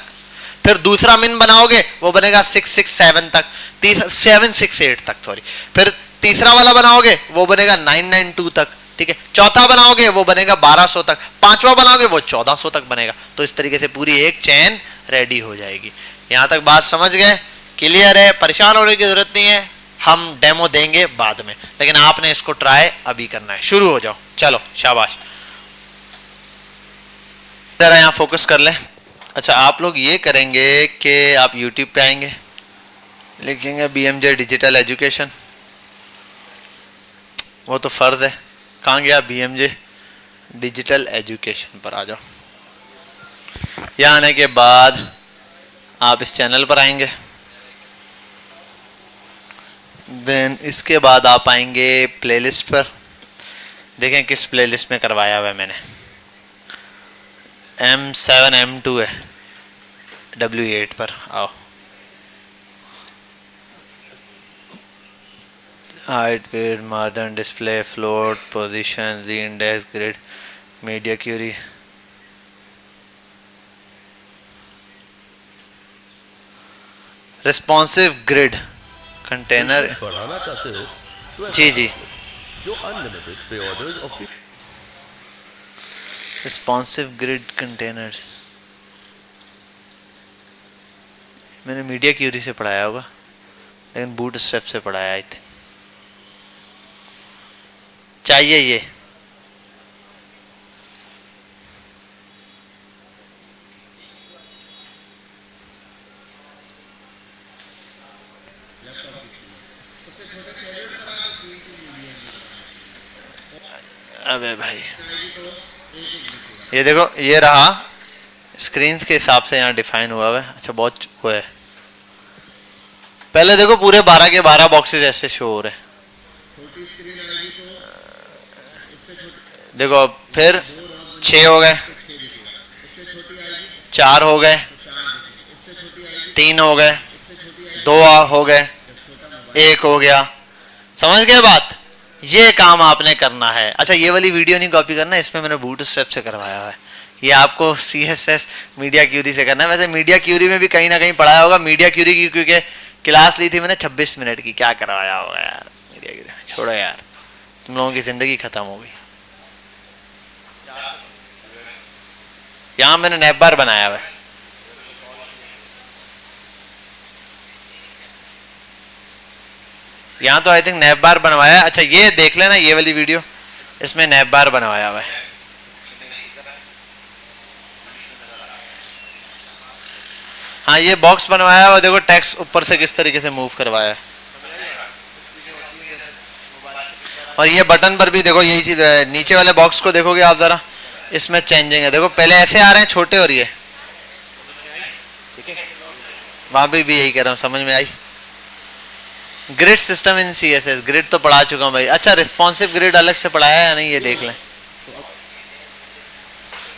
फिर दूसरा मिन बनाओगे वो बनेगा 667 तक, 768 तक सॉरी, फिर तीसरा वाला बनाओगे वो बनेगा 992 तक, ठीक है। चौथा बनाओगे वो बनेगा 1200 तक, पांचवा बनाओगे वो 1400 तक बनेगा। तो इस तरीके से पूरी एक चेन रेडी हो जाएगी। यहां तक बात समझ गए? क्लियर है? परेशान होने की जरूरत नहीं है, हम डेमो देंगे बाद में, लेकिन आपने इसको ट्राई अभी करना है। शुरू हो जाओ, चलो शाबाश। जरा यहाँ फोकस कर ले। अच्छा, आप लोग ये करेंगे कि आप YouTube पे आएंगे, लिखेंगे BMJ डिजिटल एजुकेशन, वो तो फर्ज है। कहाँ गया BMJ डिजिटल एजुकेशन पर आ जाओ। यहाँ आने के बाद आप इस चैनल पर आएंगे, देन इसके बाद आप आएंगे प्लेलिस्ट पर, देखें किस प्लेलिस्ट में करवाया हुआ है मैंने। M7 M2 है, W8 पर आओ। Height, weight, margin, display, float, position, z index, grid, media query, responsive grid container बढ़ाना चाहते हो तो जी जी जो unlimited pre orders of responsive grid containers मैंने मीडिया क्यूरी से पढ़ाया होगा, लेकिन बूट स्ट्रैप से पढ़ाया आई थिंक। चाहिए ये अबे भाई ये देखो, ये रहा स्क्रीन के हिसाब से यहाँ डिफाइन हुआ है। अच्छा बहुत वो है, पहले देखो पूरे 12 के 12 बॉक्सेस ऐसे शो हो रहे हैं। देखो अब फिर 6 हो गए, 4 हो गए, 3 हो गए, 2 हो गए, 1 हो गया। समझ गए बात? ये काम आपने करना है। अच्छा ये वाली वीडियो नहीं कॉपी करना, इसमें मैंने बूट स्ट्रैप से करवाया हुआ है। ये आपको CSS मीडिया क्यूरी से करना है। वैसे मीडिया क्यूरी में भी कहीं ना कहीं पढ़ाया होगा। मीडिया क्यूरी की क्योंकि क्लास ली थी मैंने 26 मिनट की, क्या करवाया होगा यार मीडिया क्यूरी। छोड़ो यार, तुम लोगों की जिंदगी खत्म हो गई। यहाँ मैंने नैप बार बनाया हुआ है। यहाँ तो आई थिंक नैप बार बनवाया है। अच्छा ये देख लेना, ये वाली वीडियो, इसमें नैप बार बनवाया हुआ है। हाँ ये बॉक्स बनवाया हुआ, देखो टेक्स्ट ऊपर से किस तरीके से मूव करवाया है। और ये बटन पर भी देखो यही चीज है। नीचे वाले बॉक्स को देखोगे आप जरा, इसमें चेंजिंग है। देखो पहले ऐसे आ रहे हैं छोटे, और ये वहां पे भी यही कह रहा हूँ। समझ में आई? Grid system in CSS, grid तो पढ़ा चुका हूँ भाई। अच्छा रिस्पॉन्सिव ग्रिड अलग से पढ़ाया है या नहीं, ये देख लें।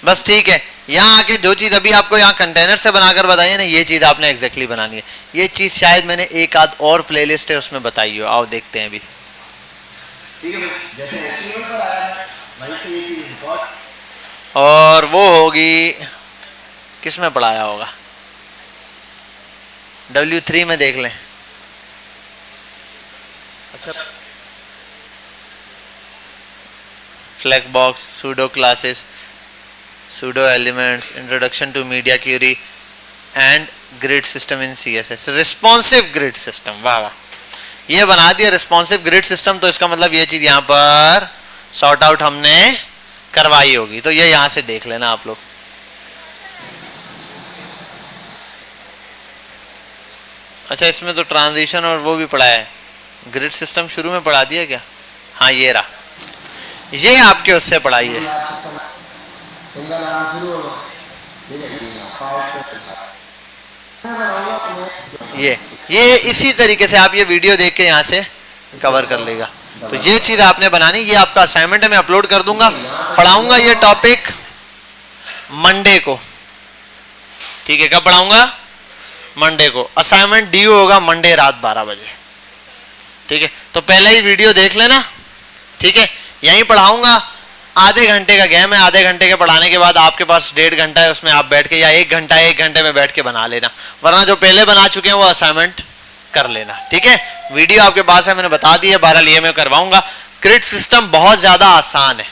बस ठीक है। यहाँ आके जो चीज अभी आपको यहाँ कंटेनर से बनाकर बताई है ना, ये चीज आपने एग्जैक्टली बनानी है। ये चीज शायद मैंने एक आध और प्लेलिस्ट है उसमें बताई हो, आओ देखते हैं अभी। और वो होगी किसमें पढ़ाया होगा, W3 में देख लें। अच्छा flexbox, pseudo classes, pseudo elements, introduction to media query and grid system in CSS, responsive grid system. वाह वाह, ये बना दिया रिस्पॉन्सिव ग्रिड सिस्टम। तो इसका मतलब ये चीज यहाँ पर सॉर्ट आउट हमने करवाई होगी। तो ये यहाँ से देख लेना आप लोग। अच्छा इसमें तो ट्रांजिशन और वो भी पढ़ा है। ग्रिड सिस्टम शुरू में पढ़ा दिया क्या? हाँ ये रहा, ये आपके उससे पढ़ाई है। ये इसी तरीके से आप ये वीडियो देख के यहाँ से कवर कर लेगा। तो ये चीज आपने बनानी, ये आपका असाइनमेंट है, मैं अपलोड कर दूंगा। पढ़ाऊंगा ये टॉपिक मंडे को, ठीक है? कब पढ़ाऊंगा? मंडे को। असाइनमेंट ड्यू होगा मंडे रात 12 बजे, ठीक है? तो पहले ही वीडियो देख लेना, ठीक है? यहीं पढ़ाऊंगा, आधे घंटे का गेम है। आधे घंटे के पढ़ाने के बाद आपके पास 1.5 घंटा है, उसमें आप बैठ के, या 1 घंटे में बैठ के बना लेना, वरना जो पहले बना चुके हैं वो असाइनमेंट कर लेना, ठीक है? वीडियो आपके पास है, मैंने बता दिया। 12 लिए मैं करवाऊंगा। ग्रिड सिस्टम बहुत ज्यादा आसान है,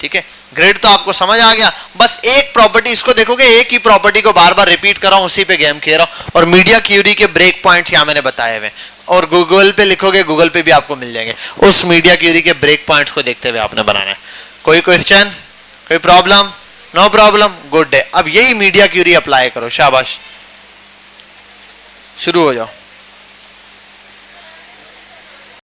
ठीक है? ग्रिड तो आपको समझ आ गया। बस एक प्रॉपर्टी, इसको देखोगे एक ही प्रॉपर्टी को बार बार रिपीट कर रहा हूं, उसी पे गेम खेल रहा हूं। और मीडिया क्यूरी के ब्रेक पॉइंट्स यहां मैंने बताए हुए, और गूगल पे लिखोगे, गूगल पे भी आपको मिल जाएंगे। उस मीडिया क्यूरी के ब्रेक पॉइंट्स को देखते हुए आपने बनाना है। कोई क्वेश्चन, कोई problem? No problem, good day. अब यही मीडिया क्यूरी अप्लाई करो, शाबाश, शुरू हो जाओ।